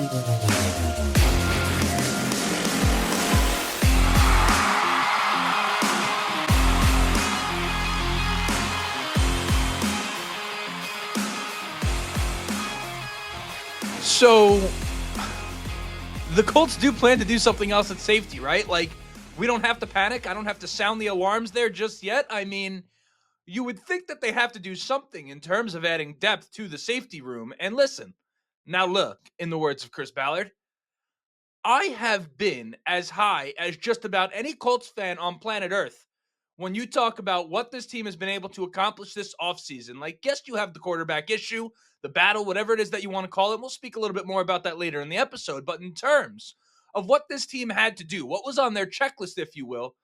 So the Colts do plan to do something else at safety, right? Like, we don't have to panic. I don't have to sound the alarms there just yet. I mean, you would think that they have to do something in terms of adding depth to the safety room. And listen, now look, in the words of Chris Ballard, I have been as high as just about any Colts fan on planet Earth when you talk about what this team has been able to accomplish this offseason. Like, yes, you have the quarterback issue, the battle, whatever it is that you want to call it. We'll speak a little bit more about that later in the episode. But in terms of what this team had to do, what was on their checklist, if you will,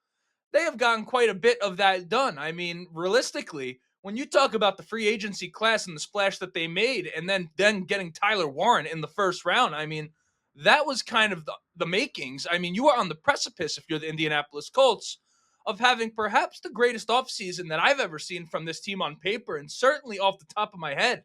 they have gotten quite a bit of that done. I mean, realistically, when you talk about the free agency class and the splash that they made, and then getting Tyler Warren in the first round, I mean, that was kind of the makings. I mean, you are on the precipice, if you're the Indianapolis Colts, of having perhaps the greatest offseason that I've ever seen from this team on paper, and certainly off the top of my head,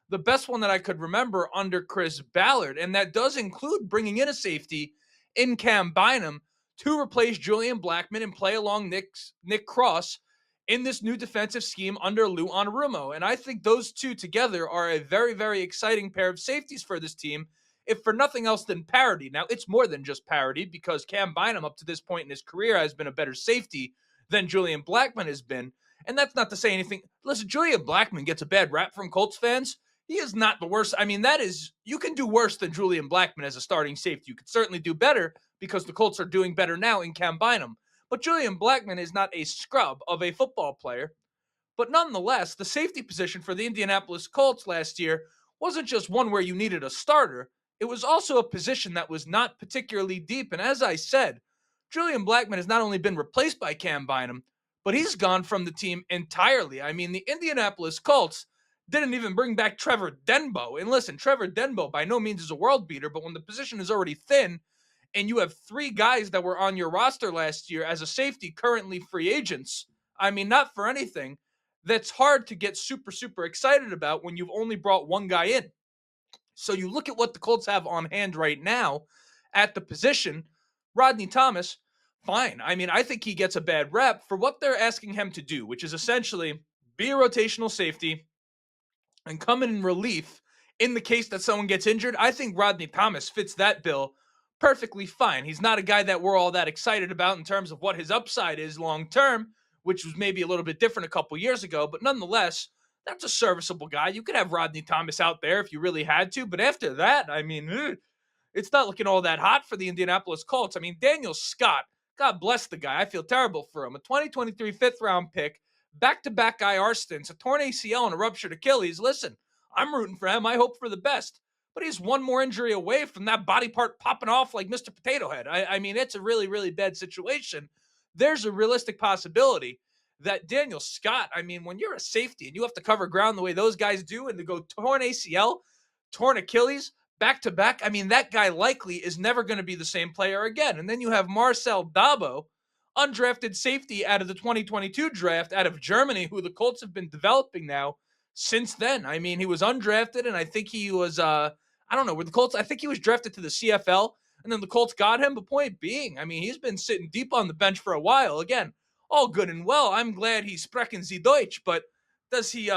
the best one that I could remember under Chris Ballard. And that does include bringing in a safety in Cam Bynum to replace Julian Blackmon and play along Nick Cross in this new defensive scheme under Lou Anarumo. And I think those two together are a very, very exciting pair of safeties for this team, if for nothing else than parity. Now, it's more than just parity, because Cam Bynum up to this point in his career has been a better safety than Julian Blackmon has been. And that's not to say anything. Listen, Julian Blackmon gets a bad rap from Colts fans. He is not the worst. I mean, you can do worse than Julian Blackmon as a starting safety. You could certainly do better, because the Colts are doing better now in Cam Bynum. But Julian Blackmon is not a scrub of a football player. But nonetheless, the safety position for the Indianapolis Colts last year wasn't just one where you needed a starter. It was also a position that was not particularly deep. And as I said, Julian Blackmon has not only been replaced by Cam Bynum, but he's gone from the team entirely. I mean, the Indianapolis Colts didn't even bring back Trevor Denbo. And listen, Trevor Denbo by no means is a world beater, but when the position is already thin and you have three guys that were on your roster last year as a safety currently free agents, I mean, not for anything, that's hard to get super, super excited about when you've only brought one guy in. So you look at what the Colts have on hand right now at the position. Rodney Thomas, fine. I mean, I think he gets a bad rep for what they're asking him to do, which is essentially be a rotational safety and come in relief in the case that someone gets injured. I think Rodney Thomas fits that bill perfectly fine. He's not a guy that we're all that excited about in terms of what his upside is long term, which was maybe a little bit different a couple years ago, but nonetheless, that's a serviceable guy. You could have Rodney Thomas out there if you really had to, but after that, I mean, it's not looking all that hot for the Indianapolis Colts. I mean, Daniel Scott, God bless the guy. I feel terrible for him. A 2023 fifth-round pick, back-to-back IR stints, a torn ACL and a ruptured Achilles. Listen, I'm rooting for him. I hope for the best. But he's one more injury away from that body part popping off like Mr. Potato Head. I mean, it's a really, really bad situation. There's a realistic possibility that Daniel Scott, I mean, when you're a safety and you have to cover ground the way those guys do and to go torn ACL, torn Achilles, back-to-back, I mean, that guy likely is never going to be the same player again. And then you have Marcel Dabo, undrafted safety out of the 2022 draft out of Germany, who the Colts have been developing now since then. I mean, he was undrafted, and I think he was, I don't know, were the Colts, I think he was drafted to the CFL, and then the Colts got him. But point being, I mean, he's been sitting deep on the bench for a while. Again, all good and well. I'm glad he's sprechen Sie Deutsch, but does he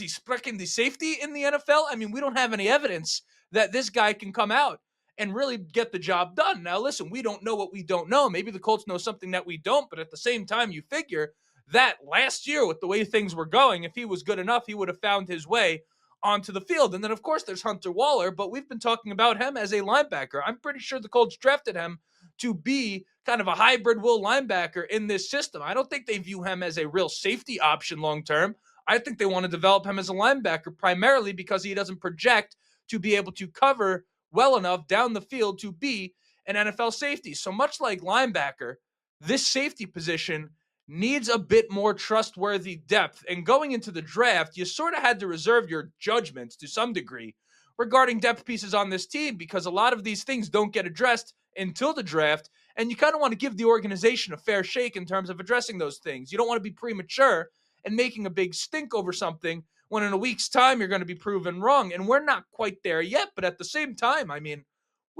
sprechen the safety in the NFL? I mean, we don't have any evidence that this guy can come out and really get the job done. Now, listen, we don't know what we don't know. Maybe the Colts know something that we don't, but at the same time, you figure that last year with the way things were going, if he was good enough, he would have found his way onto the field. And then, of course, there's Hunter Waller, but we've been talking about him as a linebacker. I'm pretty sure the Colts drafted him to be kind of a hybrid will linebacker in this system. I don't think they view him as a real safety option long term. I think they want to develop him as a linebacker primarily because he doesn't project to be able to cover well enough down the field to be an NFL safety. So much like linebacker, this safety position needs a bit more trustworthy depth. And going into the draft, you sort of had to reserve your judgments to some degree regarding depth pieces on this team, because a lot of these things don't get addressed until the draft, and you kind of want to give the organization a fair shake in terms of addressing those things. You don't want to be premature and making a big stink over something when in a week's time you're going to be proven wrong, and we're not quite there yet. But at the same time, I mean,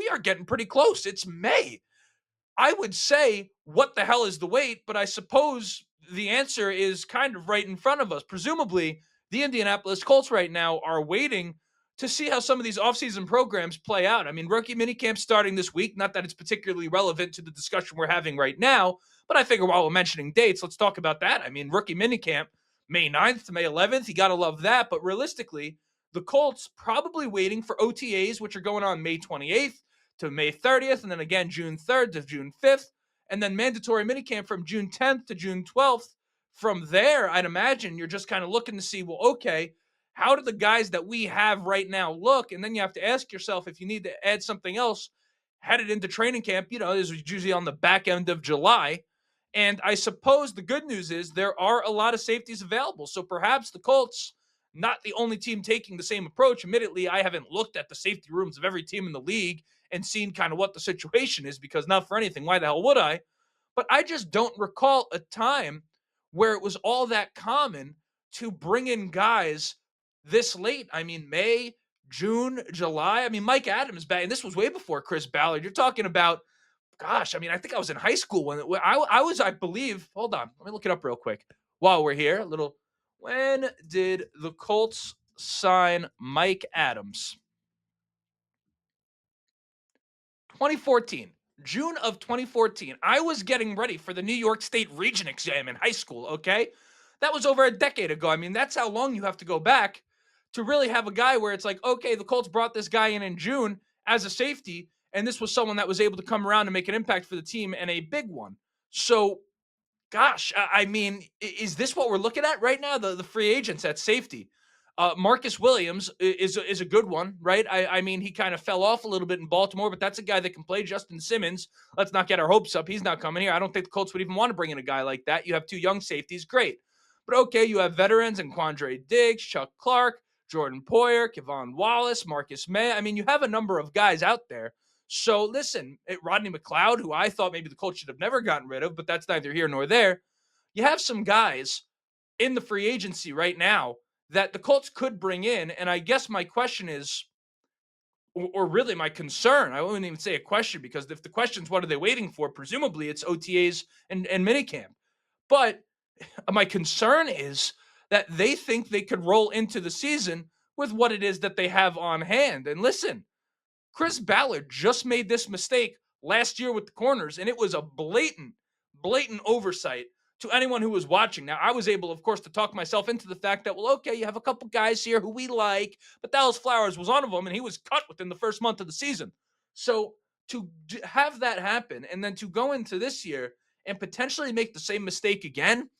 we are getting pretty close. It's May. I would say, what the hell is the wait? But I suppose the answer is kind of right in front of us. Presumably, the Indianapolis Colts right now are waiting to see how some of these offseason programs play out. I mean, rookie minicamp starting this week. Not that it's particularly relevant to the discussion we're having right now, but I figure while we're mentioning dates, let's talk about that. I mean, rookie minicamp, May 9th to May 11th. You got to love that. But realistically, the Colts probably waiting for OTAs, which are going on May 28th to May 30th, and then again June 3rd to June 5th, and then mandatory minicamp from June 10th to June 12th. From there, I'd imagine you're just kind of looking to see, well, okay, how do the guys that we have right now look? And then you have to ask yourself if you need to add something else headed into training camp. This was usually on the back end of July. And I suppose the good news is there are a lot of safeties available. So perhaps the Colts, not the only team taking the same approach. Admittedly, I haven't looked at the safety rooms of every team in the league and seen kind of what the situation is, because not for anything, why the hell would I? But I just don't recall a time where it was all that common to bring in guys this late. I mean, May, June, July. I mean, Mike Adams back, and this was way before Chris Ballard. You're talking about, gosh, I mean, I think I was in high school when I was, I believe, hold on, let me look it up real quick while we're here. When did the Colts sign Mike Adams? 2014, June of 2014. I was getting ready for the New York State Regent exam in high school, okay? That was over a decade ago. I mean, that's how long you have to go back to really have a guy where it's like, okay, the Colts brought this guy in June as a safety, and this was someone that was able to come around and make an impact for the team, and a big one. So, gosh, I mean, is this what we're looking at right now? The free agents at safety. Marcus Williams is a good one, right? I mean, he kind of fell off a little bit in Baltimore, but that's a guy that can play. Justin Simmons, let's not get our hopes up. He's not coming here. I don't think the Colts would even want to bring in a guy like that. You have two young safeties, great. But okay, you have veterans and Quandre Diggs, Chuck Clark, Jordan Poyer, Kevon Wallace, Marcus May. I mean, you have a number of guys out there. So listen, Rodney McLeod, who I thought maybe the Colts should have never gotten rid of, but that's neither here nor there. You have some guys in the free agency right now that the Colts could bring in. And I guess my question is, or really my concern, I wouldn't even say a question, because if the question is what are they waiting for, presumably it's OTAs and minicamp. But my concern is that they think they could roll into the season with what it is that they have on hand. And listen, Chris Ballard just made this mistake last year with the corners, and it was a blatant oversight to anyone who was watching. Now, I was able, of course, to talk myself into the fact that, well, okay, you have a couple guys here who we like, but Dallas Flowers was one of them, and he was cut within the first month of the season. So to have that happen and then to go into this year and potentially make the same mistake again,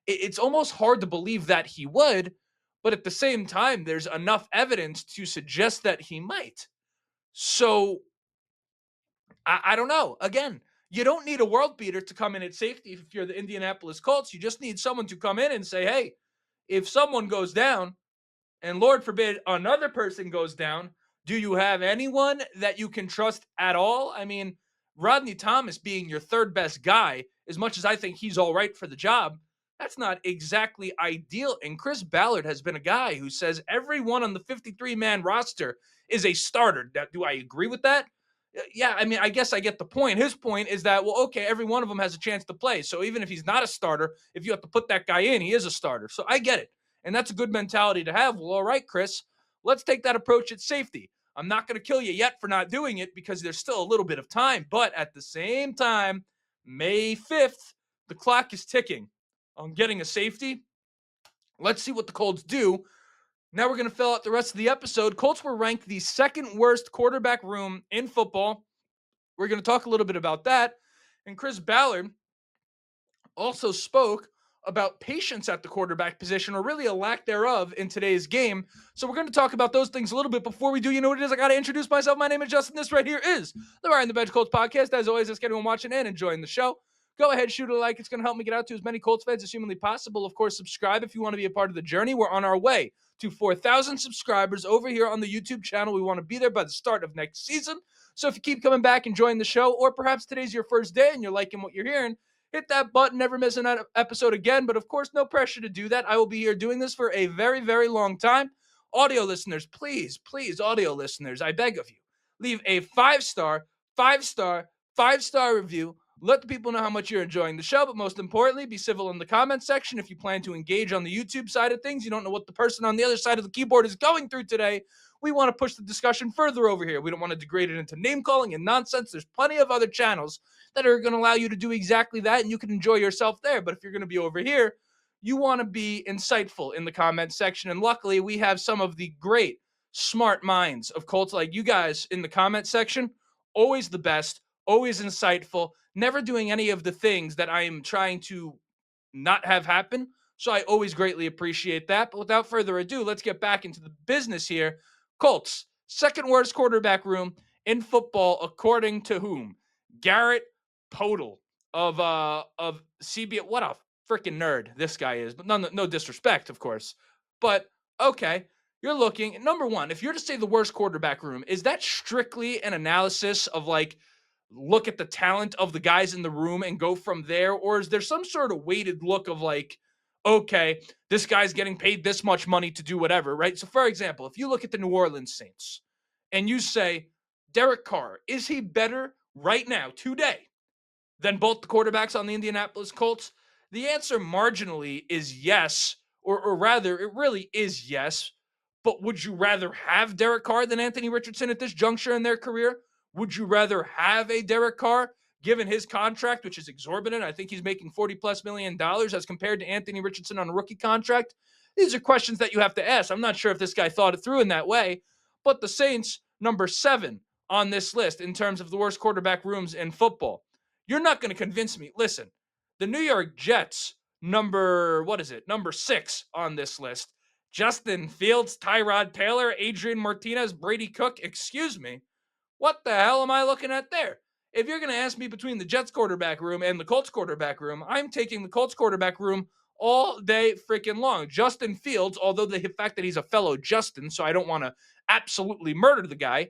it's almost hard to believe that he would, but at the same time, there's enough evidence to suggest that he might. So I don't know. Again, you don't need a world beater to come in at safety if you're the Indianapolis Colts. You just need someone to come in and say, hey, if someone goes down, and Lord forbid another person goes down, do you have anyone that you can trust at all? I mean, Rodney Thomas being your third best guy, as much as I think he's all right for the job, that's not exactly ideal. And Chris Ballard has been a guy who says everyone on the 53-man roster is a starter. Do I agree with that? Yeah, I mean, I guess I get the point. His point is that, well, okay, every one of them has a chance to play. So even if he's not a starter, if you have to put that guy in, he is a starter. So I get it. And that's a good mentality to have. Well, all right, Chris, let's take that approach at safety. I'm not going to kill you yet for not doing it because there's still a little bit of time. But at the same time, May 5th, the clock is ticking on getting a safety. Let's see what the Colts do. Now we're going to fill out the rest of the episode. Colts were ranked the second worst quarterback room in football. We're going to talk a little bit about that. And Chris Ballard also spoke about patience at the quarterback position, or really a lack thereof, in today's game. So we're going to talk about those things a little bit. Before we do, you know what it is? I got to introduce myself. My name is Justin. This right here is the Behind the Bench Colts podcast. As always, let's get everyone watching and enjoying the show. Go ahead, shoot a like. It's going to help me get out to as many Colts fans as humanly possible. Of course, subscribe if you want to be a part of the journey. We're on our way to 4,000 subscribers over here on the YouTube channel. We want to be there by the start of next season. So if you keep coming back, enjoying the show, or perhaps today's your first day and you're liking what you're hearing, hit that button, never miss an episode again. But of course, no pressure to do that. I will be here doing this for a very, very long time. Audio listeners, please, audio listeners, I beg of you, leave a 5-star, 5-star, 5-star review. Let the people know how much you're enjoying the show, but most importantly, be civil in the comment section. If you plan to engage on the YouTube side of things, you don't know what the person on the other side of the keyboard is going through today. We want to push the discussion further over here. We don't want to degrade it into name calling and nonsense. There's plenty of other channels that are going to allow you to do exactly that, and you can enjoy yourself there. But if you're going to be over here, you want to be insightful in the comment section. And luckily, we have some of the great, smart minds of Colts like you guys in the comment section. Always the best, always insightful, never doing any of the things that I am trying to not have happen. So I always greatly appreciate that. But without further ado, let's get back into the business here. Colts, second worst quarterback room in football, according to whom? Garrett Podal of CBS. What a freaking nerd this guy is. But no disrespect, of course. But okay, you're looking number one. If you're to say the worst quarterback room, is that strictly an analysis of like look at the talent of the guys in the room and go from there? Or is there some sort of weighted look of like, okay, this guy's getting paid this much money to do whatever, right? So, for example, if you look at the New Orleans Saints and you say, Derek Carr, is he better right now, today, than both the quarterbacks on the Indianapolis Colts? The answer marginally is yes, or rather, it really is yes. But would you rather have Derek Carr than Anthony Richardson at this juncture in their career? Would you rather have a Derek Carr given his contract, which is exorbitant? I think he's making $40+ million as compared to Anthony Richardson on a rookie contract. These are questions that you have to ask. I'm not sure if this guy thought it through in that way, but the Saints, number 7 on this list in terms of the worst quarterback rooms in football. You're not going to convince me. Listen, the New York Jets, number 6 on this list. Justin Fields, Tyrod Taylor, Adrian Martinez, Brady Cook. Excuse me. What the hell am I looking at there? If you're going to ask me between the Jets quarterback room and the Colts quarterback room, I'm taking the Colts quarterback room all day freaking long. Justin Fields, although the fact that he's a fellow Justin, so I don't want to absolutely murder the guy,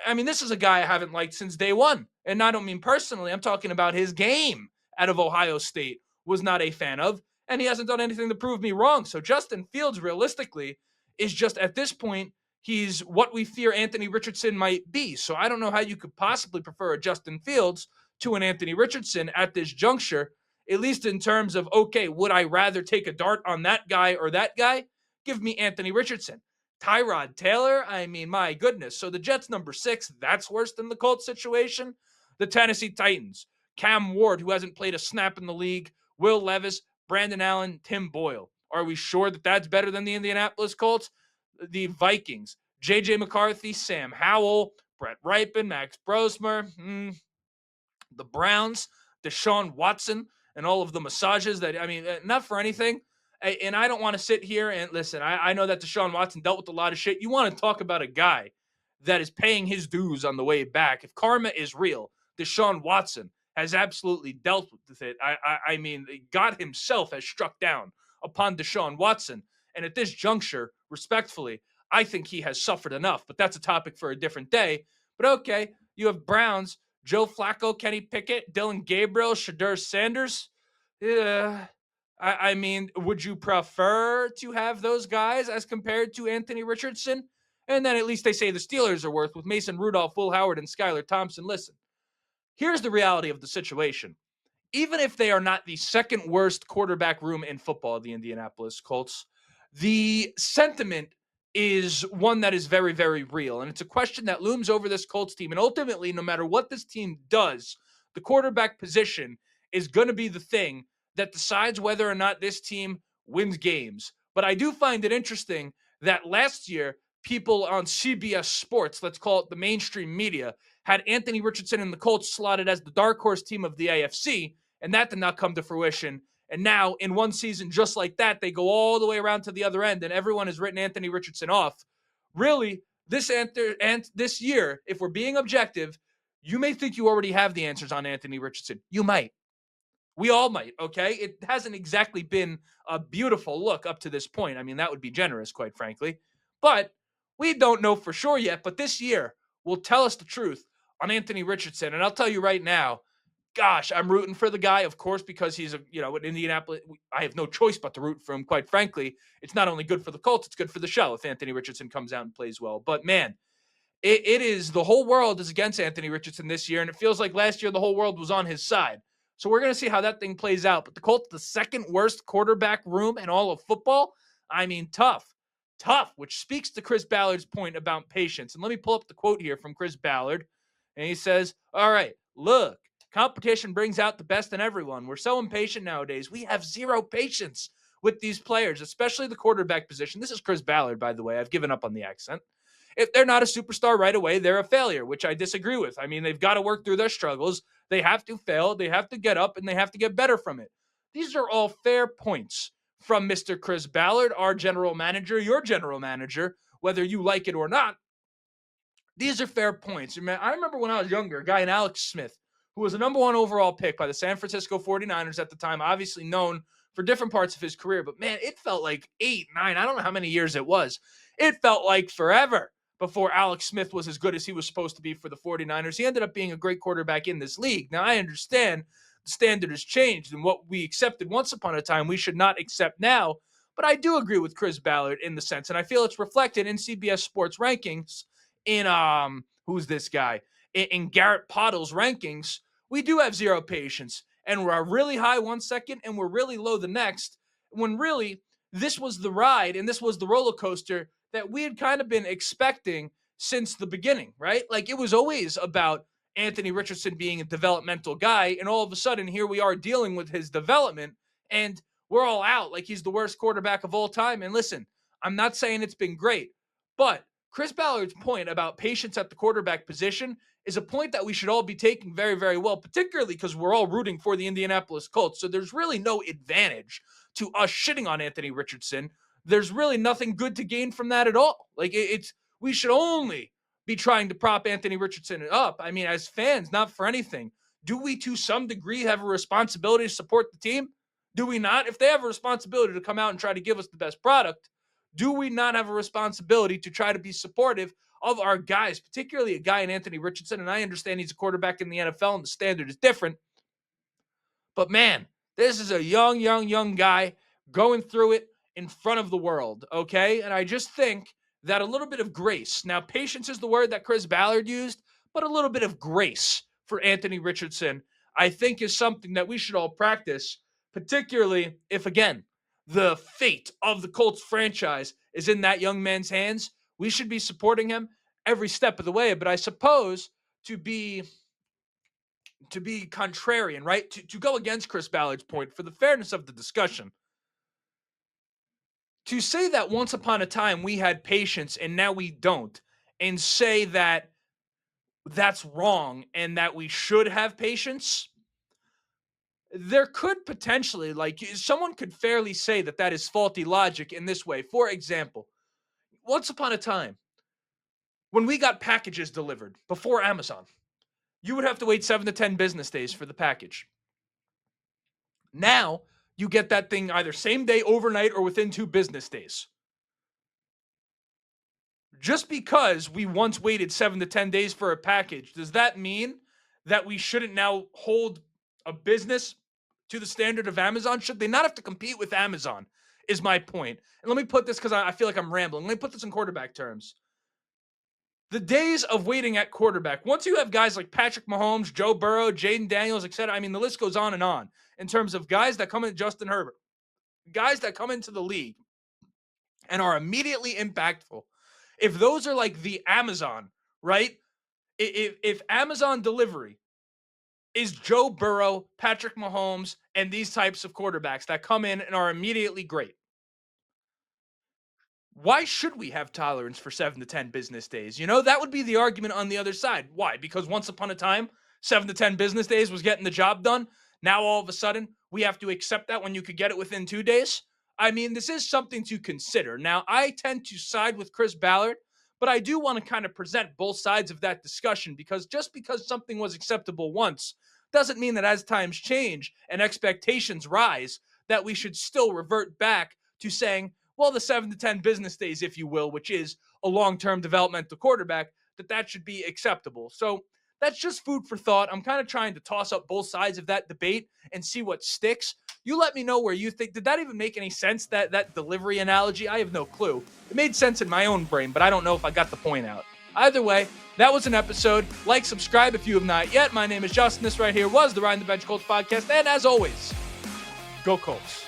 I mean, this is a guy I haven't liked since day one. And I don't mean personally. I'm talking about his game out of Ohio State was not a fan of. And he hasn't done anything to prove me wrong. So Justin Fields, realistically, is just at this point, he's what we fear Anthony Richardson might be. So I don't know how you could possibly prefer a Justin Fields to an Anthony Richardson at this juncture, at least in terms of, okay, would I rather take a dart on that guy or that guy? Give me Anthony Richardson. Tyrod Taylor, I mean, my goodness. So the Jets, number 6, that's worse than the Colts situation. The Tennessee Titans, Cam Ward, who hasn't played a snap in the league, Will Levis, Brandon Allen, Tim Boyle. Are we sure that that's better than the Indianapolis Colts? The Vikings, J.J. McCarthy, Sam Howell, Brett Rypien, Max Brosmer, the Browns, Deshaun Watson, and all of the massages that, I mean, not for anything. And I don't want to sit here and listen. I know that Deshaun Watson dealt with a lot of shit. You want to talk about a guy that is paying his dues on the way back. If karma is real, Deshaun Watson has absolutely dealt with it. I mean, God himself has struck down upon Deshaun Watson. And at this juncture, respectfully, I think he has suffered enough. But that's a topic for a different day. But okay, you have Browns, Joe Flacco, Kenny Pickett, Dylan Gabriel, Shadur Sanders. Yeah. I mean, would you prefer to have those guys as compared to Anthony Richardson? And then at least they say the Steelers are worth with Mason Rudolph, Will Howard, and Skylar Thompson. Listen, here's the reality of the situation. Even if they are not the second worst quarterback room in football, the Indianapolis Colts, the sentiment is one that is very, very real. And it's a question that looms over this Colts team. And ultimately, no matter what this team does, the quarterback position is going to be the thing that decides whether or not this team wins games. But I do find it interesting that last year, people on CBS Sports, let's call it the mainstream media, had Anthony Richardson and the Colts slotted as the dark horse team of the AFC, and that did not come to fruition. And now, in one season just like that, they go all the way around to the other end, and everyone has written Anthony Richardson off. Really, this year, if we're being objective, you may think you already have the answers on Anthony Richardson. You might. We all might, okay? It hasn't exactly been a beautiful look up to this point. I mean, that would be generous, quite frankly. But we don't know for sure yet. But this year will tell us the truth on Anthony Richardson. And I'll tell you right now, gosh, I'm rooting for the guy, of course, because he's in Indianapolis. I have no choice but to root for him, quite frankly. It's not only good for the Colts, it's good for the show if Anthony Richardson comes out and plays well. But man, it is the whole world is against Anthony Richardson this year, and it feels like last year the whole world was on his side. So we're going to see how that thing plays out. But the Colts, the second worst quarterback room in all of football. I mean, tough, which speaks to Chris Ballard's point about patience. And let me pull up the quote here from Chris Ballard. And he says, all right, look, competition brings out the best in everyone. We're so impatient nowadays. We have zero patience with these players, especially the quarterback position. This is Chris Ballard, by the way. I've given up on the accent. If they're not a superstar right away, they're a failure, which I disagree with. I mean, they've got to work through their struggles. They have to fail, they have to get up, and they have to get better from it. These are all fair points from Mr. Chris Ballard, our general manager, your general manager, whether you like it or not. These are fair points. I remember when I was younger, a guy named Alex Smith, who was a number one overall pick by the San Francisco 49ers at the time, obviously known for different parts of his career. But man, it felt like 8, 9, I don't know how many years it was. It felt like forever before Alex Smith was as good as he was supposed to be for the 49ers. He ended up being a great quarterback in this league. Now, I understand the standard has changed, and what we accepted once upon a time, we should not accept now. But I do agree with Chris Ballard in the sense, and I feel it's reflected in CBS Sports rankings in who's this guy? In Garrett Pottle's rankings, we do have zero patience. And we're really high 1 second and we're really low the next. When really, this was the ride and this was the roller coaster that we had kind of been expecting since the beginning, right? Like it was always about Anthony Richardson being a developmental guy. And all of a sudden, here we are dealing with his development. And we're all out like he's the worst quarterback of all time. And listen, I'm not saying it's been great, but Chris Ballard's point about patience at the quarterback position is a point that we should all be taking very, very well, particularly because we're all rooting for the Indianapolis Colts. So there's really no advantage to us shitting on Anthony Richardson. There's really nothing good to gain from that at all. Like it's we should only be trying to prop Anthony Richardson up. I mean, as fans, not for anything. Do we to some degree have a responsibility to support the team? Do we not? If they have a responsibility to come out and try to give us the best product, do we not have a responsibility to try to be supportive of our guys, particularly a guy in Anthony Richardson? And I understand he's a quarterback in the NFL and the standard is different. But man, this is a young guy going through it in front of the world, okay? And I just think that a little bit of grace. Now, patience is the word that Chris Ballard used, but a little bit of grace for Anthony Richardson, I think, is something that we should all practice, particularly if, again, the fate of the Colts franchise is in that young man's hands. We should be supporting him every step of the way. But I suppose to be contrarian, right? To go against Chris Ballard's point for the fairness of the discussion, to say that once upon a time we had patience and now we don't, and say that that's wrong and that we should have patience, there could potentially, like, someone could fairly say that that is faulty logic in this way. For example, once upon a time, when we got packages delivered before Amazon, you would have to wait 7 to 10 business days for the package. Now, you get that thing either same day, overnight, or within 2 business days. Just because we once waited 7 to 10 days for a package, does that mean that we shouldn't now hold a business to the standard of Amazon? Should they not have to compete with Amazon, is my point. And let me put this, because I feel like I'm rambling. Let me put this in quarterback terms. The days of waiting at quarterback, once you have guys like Patrick Mahomes, Joe Burrow, Jaden Daniels, etc., I mean, the list goes on and on in terms of guys that come in, Justin Herbert, guys that come into the league and are immediately impactful. If those are like the Amazon, right? If Amazon delivery is Joe Burrow, Patrick Mahomes, and these types of quarterbacks that come in and are immediately great, why should we have tolerance for 7 to 10 business days? You know, that would be the argument on the other side. Why? Because once upon a time, 7 to 10 business days was getting the job done. Now, all of a sudden, we have to accept that when you could get it within 2 days. I mean, this is something to consider. Now, I tend to side with Chris Ballard, but I do want to kind of present both sides of that discussion, because just because something was acceptable once doesn't mean that as times change and expectations rise, that we should still revert back to saying, well, the 7 to 10 business days, if you will, which is a long-term developmental quarterback, that should be acceptable. So that's just food for thought. I'm kind of trying to toss up both sides of that debate and see what sticks. You let me know where you think. Did that even make any sense, that delivery analogy? I have no clue. It made sense in my own brain, but I don't know if I got the point out. Either way, that was an episode. Like, subscribe if you have not yet. My name is Justin. This right here was the Ride the Bench Colts podcast. And as always, go Colts.